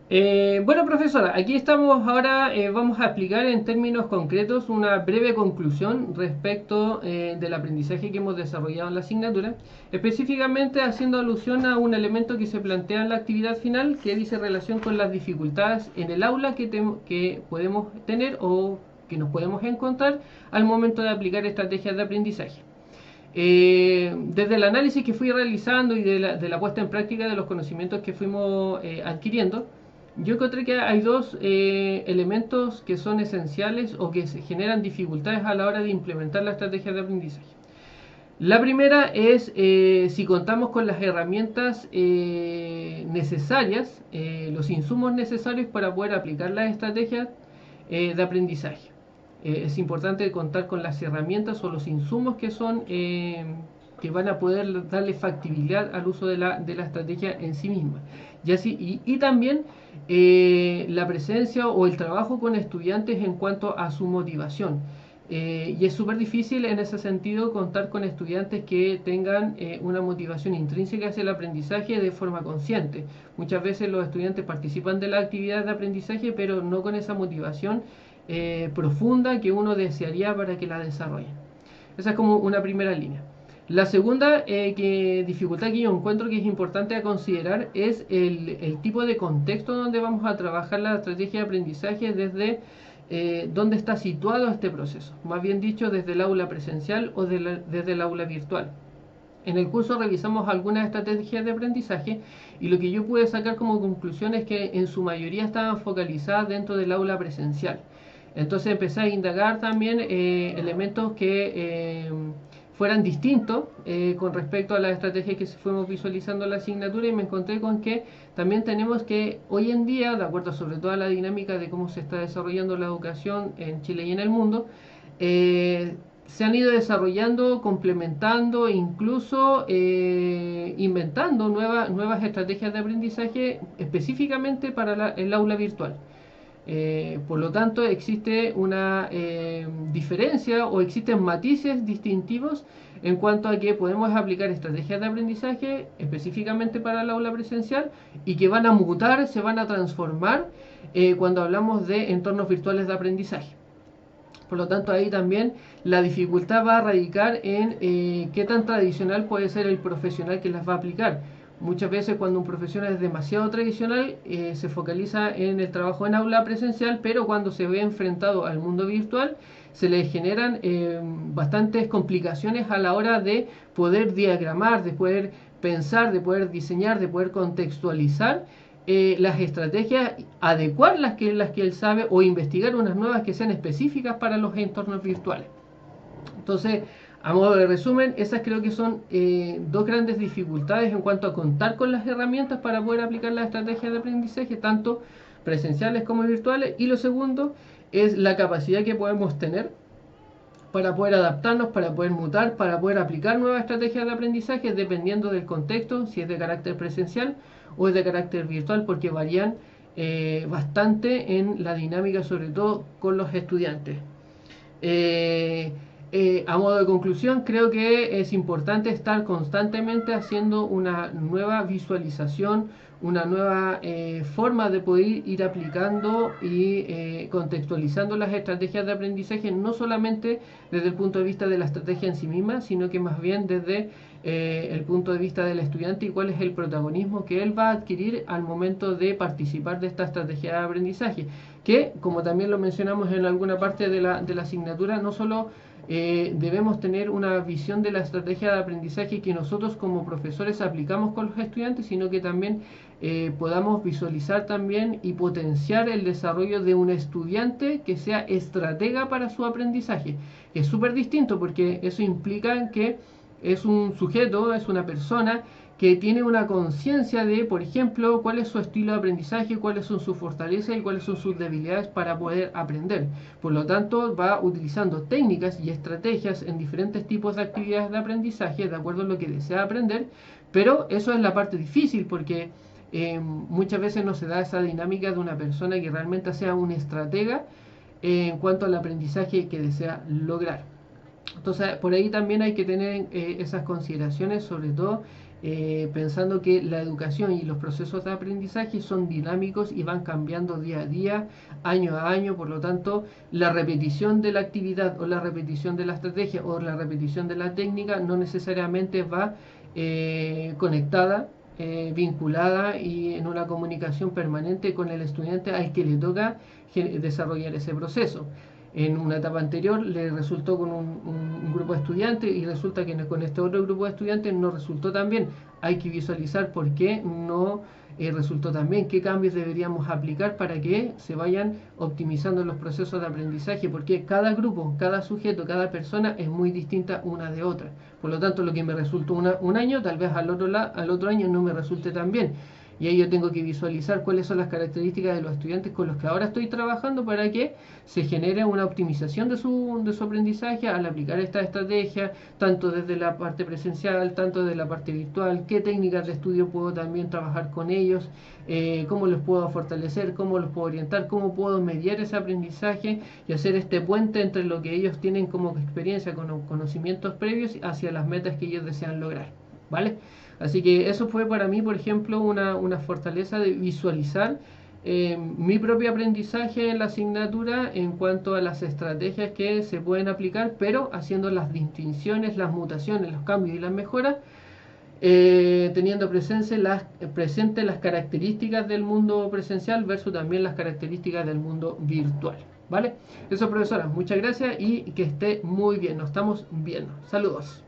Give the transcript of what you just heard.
Bueno, profesora, aquí estamos ahora, vamos a explicar en términos concretos una breve conclusión respecto del aprendizaje que hemos desarrollado en la asignatura, específicamente haciendo alusión a un elemento que se plantea en la actividad final que dice relación con las dificultades en el aula que podemos tener o que nos podemos encontrar al momento de aplicar estrategias de aprendizaje. Desde el análisis que fui realizando y de la puesta en práctica de los conocimientos que fuimos adquiriendo, yo encontré que hay dos elementos que son esenciales o que se generan dificultades a la hora de implementar la estrategia de aprendizaje. La primera es si contamos con las herramientas necesarias, los insumos necesarios para poder aplicar las estrategias de aprendizaje. Es importante contar con las herramientas o los insumos que van a poder darle factibilidad al uso de la estrategia en sí misma. Y también la presencia o el trabajo con estudiantes en cuanto a su motivación. Y es súper difícil en ese sentido contar con estudiantes que tengan una motivación intrínseca hacia el aprendizaje de forma consciente. Muchas veces los estudiantes participan de la actividad de aprendizaje, pero no con esa motivación profunda que uno desearía para que la desarrollen. Esa es como una primera línea. La segunda dificultad que yo encuentro que es importante a considerar es el tipo de contexto donde vamos a trabajar la estrategia de aprendizaje desde dónde está situado este proceso. Más bien dicho, desde el aula presencial o desde el aula virtual. En el curso revisamos algunas estrategias de aprendizaje y lo que yo pude sacar como conclusión es que en su mayoría estaban focalizadas dentro del aula presencial. Entonces empecé a indagar también elementos que fueran distintos con respecto a las estrategias que fuimos visualizando en la asignatura y me encontré con que también tenemos que hoy en día, de acuerdo sobre todo a la dinámica de cómo se está desarrollando la educación en Chile y en el mundo, se han ido desarrollando, complementando e incluso inventando nuevas estrategias de aprendizaje específicamente para el aula virtual. Por lo tanto, existe una diferencia o existen matices distintivos en cuanto a que podemos aplicar estrategias de aprendizaje específicamente para el aula presencial y que van a mutar, se van a transformar cuando hablamos de entornos virtuales de aprendizaje. Por lo tanto, ahí también la dificultad va a radicar en qué tan tradicional puede ser el profesional que las va a aplicar. Muchas veces cuando un profesional es demasiado tradicional se focaliza en el trabajo en aula presencial, pero cuando se ve enfrentado al mundo virtual se le generan bastantes complicaciones a la hora de poder diagramar, de poder pensar, de poder diseñar, de poder contextualizar las estrategias, adecuar las que él sabe o investigar unas nuevas que sean específicas para los entornos virtuales. Entonces, a modo de resumen, esas creo que son dos grandes dificultades en cuanto a contar con las herramientas para poder aplicar las estrategias de aprendizaje, tanto presenciales como virtuales. Y lo segundo es la capacidad que podemos tener para poder adaptarnos, para poder mutar, para poder aplicar nuevas estrategias de aprendizaje dependiendo del contexto, si es de carácter presencial o es de carácter virtual, porque varían bastante en la dinámica, sobre todo con los estudiantes. A modo de conclusión, creo que es importante estar constantemente haciendo una nueva visualización, una nueva forma de poder ir aplicando y contextualizando las estrategias de aprendizaje, no solamente desde el punto de vista de la estrategia en sí misma, sino que más bien desde el punto de vista del estudiante y cuál es el protagonismo que él va a adquirir al momento de participar de esta estrategia de aprendizaje, que como también lo mencionamos en alguna parte de la asignatura, no solo debemos tener una visión de la estrategia de aprendizaje que nosotros como profesores aplicamos con los estudiantes, sino que también podamos visualizar también y potenciar el desarrollo de un estudiante que sea estratega para su aprendizaje. Es súper distinto porque eso implica que es un sujeto, es una persona que tiene una conciencia de, por ejemplo, cuál es su estilo de aprendizaje, cuáles son sus fortalezas y cuáles son sus debilidades para poder aprender. Por lo tanto, va utilizando técnicas y estrategias en diferentes tipos de actividades de aprendizaje de acuerdo a lo que desea aprender, pero eso es la parte difícil porque muchas veces no se da esa dinámica de una persona que realmente sea un estratega en cuanto al aprendizaje que desea lograr. Entonces, por ahí también hay que tener esas consideraciones, sobre todo pensando que la educación y los procesos de aprendizaje son dinámicos y van cambiando día a día, año a año. Por lo tanto, la repetición de la actividad o la repetición de la estrategia o la repetición de la técnica no necesariamente va conectada, vinculada y en una comunicación permanente con el estudiante al que le toca desarrollar ese proceso. En una etapa anterior le resultó con un grupo de estudiantes y resulta que con este otro grupo de estudiantes no resultó tan bien. Hay que visualizar por qué no resultó tan bien, qué cambios deberíamos aplicar para que se vayan optimizando los procesos de aprendizaje, porque cada grupo, cada sujeto, cada persona es muy distinta una de otra. Por lo tanto, lo que me resultó un año, tal vez al otro año no me resulte tan bien. Y ahí yo tengo que visualizar cuáles son las características de los estudiantes con los que ahora estoy trabajando para que se genere una optimización de su aprendizaje al aplicar esta estrategia, tanto desde la parte presencial, tanto desde la parte virtual, qué técnicas de estudio puedo también trabajar con ellos, cómo los puedo fortalecer, cómo los puedo orientar, cómo puedo mediar ese aprendizaje y hacer este puente entre lo que ellos tienen como experiencia, con conocimientos previos, hacia las metas que ellos desean lograr. ¿Vale? Así que eso fue para mí, por ejemplo, una fortaleza de visualizar mi propio aprendizaje en la asignatura en cuanto a las estrategias que se pueden aplicar, pero haciendo las distinciones, las mutaciones, los cambios y las mejoras, teniendo presentes las características del mundo presencial versus también las características del mundo virtual. ¿Vale? Eso, profesora, muchas gracias y que esté muy bien. Nos estamos viendo. Saludos.